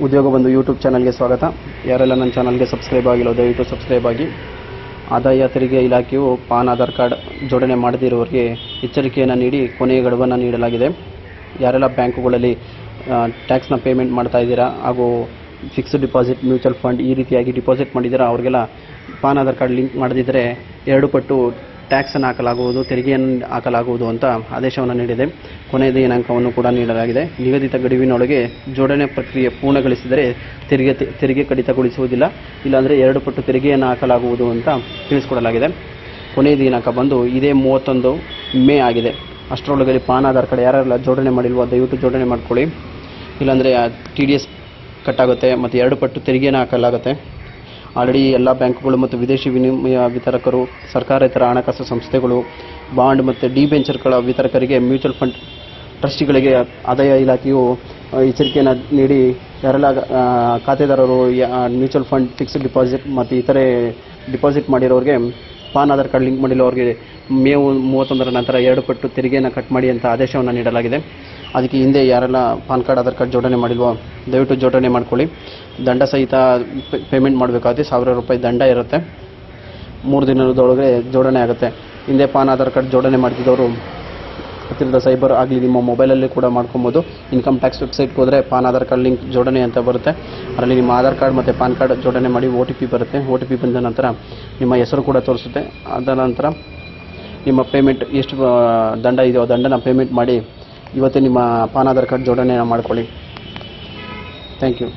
ಉದ್ಯೋಗ ಬಂಧು ಯೂಟ್ಯೂಬ್ ಚಾನಲ್ಗೆ ಸ್ವಾಗತ. ಯಾರೆಲ್ಲ ನನ್ನ ಚಾನಲ್ಗೆ ಸಬ್ಸ್ಕ್ರೈಬ್ ಆಗಿಲ್ಲ ದಯವಿಟ್ಟು ಸಬ್ಸ್ಕ್ರೈಬ್ ಆಗಿ. ಆದಾಯ ತೆರಿಗೆ ಇಲಾಖೆಯು ಪಾನ್ ಆಧಾರ್ ಕಾರ್ಡ್ ಜೋಡಣೆ ಮಾಡದಿರುವವರಿಗೆ ಎಚ್ಚರಿಕೆಯನ್ನು ನೀಡಿ ಕೊನೆಯ ಗಡುವನ್ನು ನೀಡಲಾಗಿದೆ. ಯಾರೆಲ್ಲ ಬ್ಯಾಂಕುಗಳಲ್ಲಿ ಟ್ಯಾಕ್ಸ್ನ ಪೇಮೆಂಟ್ ಮಾಡ್ತಾ ಇದ್ದೀರಾ ಹಾಗೂ ಫಿಕ್ಸ್ಡ್ ಡಿಪಾಸಿಟ್, ಮ್ಯೂಚುವಲ್ ಫಂಡ್ ಈ ರೀತಿಯಾಗಿ ಡಿಪಾಸಿಟ್ ಮಾಡಿದ್ದೀರಾ, ಅವರಿಗೆಲ್ಲ ಪಾನ್ ಆಧಾರ್ ಕಾರ್ಡ್ ಲಿಂಕ್ ಮಾಡದಿದ್ದರೆ 2 ಪಟ್ಟು ಟ್ಯಾಕ್ಸನ್ನು ಹಾಕಲಾಗುವುದು, ತೆರಿಗೆಯನ್ನು ಹಾಕಲಾಗುವುದು ಅಂತ ಆದೇಶವನ್ನು ನೀಡಿದೆ. ಕೊನೆಯ ದಿನಾಂಕವನ್ನು ಕೂಡ ನೀಡಲಾಗಿದೆ. ನಿಗದಿತ ಗಡುವಿನೊಳಗೆ ಜೋಡಣೆ ಪ್ರಕ್ರಿಯೆ ಪೂರ್ಣಗೊಳಿಸಿದರೆ ತೆರಿಗೆ ಕಡಿತಗೊಳಿಸುವುದಿಲ್ಲ, ಇಲ್ಲಾಂದರೆ 2 ಪಟ್ಟು ತೆರಿಗೆಯನ್ನು ಹಾಕಲಾಗುವುದು ಅಂತ ತಿಳಿಸಿಕೊಡಲಾಗಿದೆ. ಕೊನೆಯ ದಿನಾಂಕ ಬಂದು ಇದೇ 31 ಮೇ ಆಗಿದೆ. ಅಷ್ಟರೊಳಗೆ ಪಾನ್ ಆಧಾರ್ ಕಾರ್ಡ್ ಯಾರೆಲ್ಲ ಜೋಡಣೆ ಮಾಡಿಲ್ವೋ ದಯವಿಟ್ಟು ಜೋಡಣೆ ಮಾಡ್ಕೊಳ್ಳಿ, ಇಲ್ಲಾಂದರೆ TDS ಕಟ್ಟಾಗುತ್ತೆ ಮತ್ತು 2 ಪಟ್ಟು ತೆರಿಗೆಯನ್ನು ಹಾಕಲಾಗುತ್ತೆ. ಆಲ್ರೆಡಿ ಎಲ್ಲ ಬ್ಯಾಂಕುಗಳು ಮತ್ತು ವಿದೇಶಿ ವಿನಿಮಯ ವಿತರಕರು, ಸರ್ಕಾರೇತರ ಹಣಕಾಸು ಸಂಸ್ಥೆಗಳು, ಬಾಂಡ್ ಮತ್ತು ಡಿಬೆಂಚರ್ಗಳ ವಿತರಕರಿಗೆ, ಮ್ಯೂಚುವಲ್ ಫಂಡ್ ಟ್ರಸ್ಟಿಗಳಿಗೆ ಆದಾಯ ಇಲಾಖೆಯು ಎಚ್ಚರಿಕೆಯನ್ನು ನೀಡಿ ಯಾರೆಲ್ಲ ಖಾತೆದಾರರು ಮ್ಯೂಚುವಲ್ ಫಂಡ್, ಫಿಕ್ಸ್ಡ್ ಡಿಪಾಸಿಟ್ ಮತ್ತು ಇತರೆ ಡಿಪಾಸಿಟ್ ಮಾಡಿರೋರಿಗೆ ಪಾನ್ ಆಧಾರ್ ಕಾರ್ಡ್ ಲಿಂಕ್ ಮಾಡಿರೋರಿಗೆ ಮೇ 31 ನಂತರ 2 ಪಟ್ಟು ತೆರಿಗೆಯನ್ನು ಕಟ್ ಮಾಡಿ ಅಂತ ಆದೇಶವನ್ನು ನೀಡಲಾಗಿದೆ. ಅದಕ್ಕೆ ಹಿಂದೆ ಯಾರೆಲ್ಲ ಪಾನ್ ಕಾರ್ಡ್ ಆಧಾರ್ ಕಾರ್ಡ್ ಜೋಡಣೆ ಮಾಡಿಲ್ವೋ ದಯವಿಟ್ಟು ಜೋಡಣೆ ಮಾಡ್ಕೊಳ್ಳಿ. ದಂಡ ಸಹಿತ ಪೇಮೆಂಟ್ ಮಾಡಬೇಕಾಗುತ್ತೆ. 1000 ರೂಪಾಯಿ ದಂಡ ಇರುತ್ತೆ. 3 ದಿನದೊಳಗೆ ಜೋಡಣೆ ಆಗುತ್ತೆ. ಹಿಂದೆ ಪಾನ್ ಆಧಾರ್ ಕಾರ್ಡ್ ಜೋಡಣೆ ಮಾಡ್ತಿದ್ದವರು ಹತ್ತಿರದ ಸೈಬರ್ ಆಗಲಿ ನಿಮ್ಮ ಮೊಬೈಲಲ್ಲಿ ಕೂಡ ಮಾಡ್ಕೊಬೋದು. ಇನ್ಕಮ್ ಟ್ಯಾಕ್ಸ್ ವೆಬ್ಸೈಟ್ಗೆ ಹೋದರೆ ಪಾನ್ ಆಧಾರ್ ಕಾರ್ಡ್ ಲಿಂಕ್ ಜೋಡಣೆ ಅಂತ ಬರುತ್ತೆ. ಅದರಲ್ಲಿ ನಿಮ್ಮ ಆಧಾರ್ ಕಾರ್ಡ್ ಮತ್ತು ಪಾನ್ ಕಾರ್ಡ್ ಜೋಡಣೆ ಮಾಡಿ OTP ಬರುತ್ತೆ. OTP ಬಂದ ನಂತರ ನಿಮ್ಮ ಹೆಸರು ಕೂಡ ತೋರಿಸುತ್ತೆ. ಅದರ ನಂತರ ನಿಮ್ಮ ಪೇಮೆಂಟ್ ಎಷ್ಟು ದಂಡ ಇದೆಯೋ ದಂಡನ ಪೇಮೆಂಟ್ ಮಾಡಿ ಇವತ್ತೇ ನಿಮ್ಮ ಪಾನ್ ಆಧಾರ್ ಕಾರ್ಡ್ ಜೋಡಣೆಯನ್ನು ಮಾಡ್ಕೊಳ್ಳಿ. Thank you.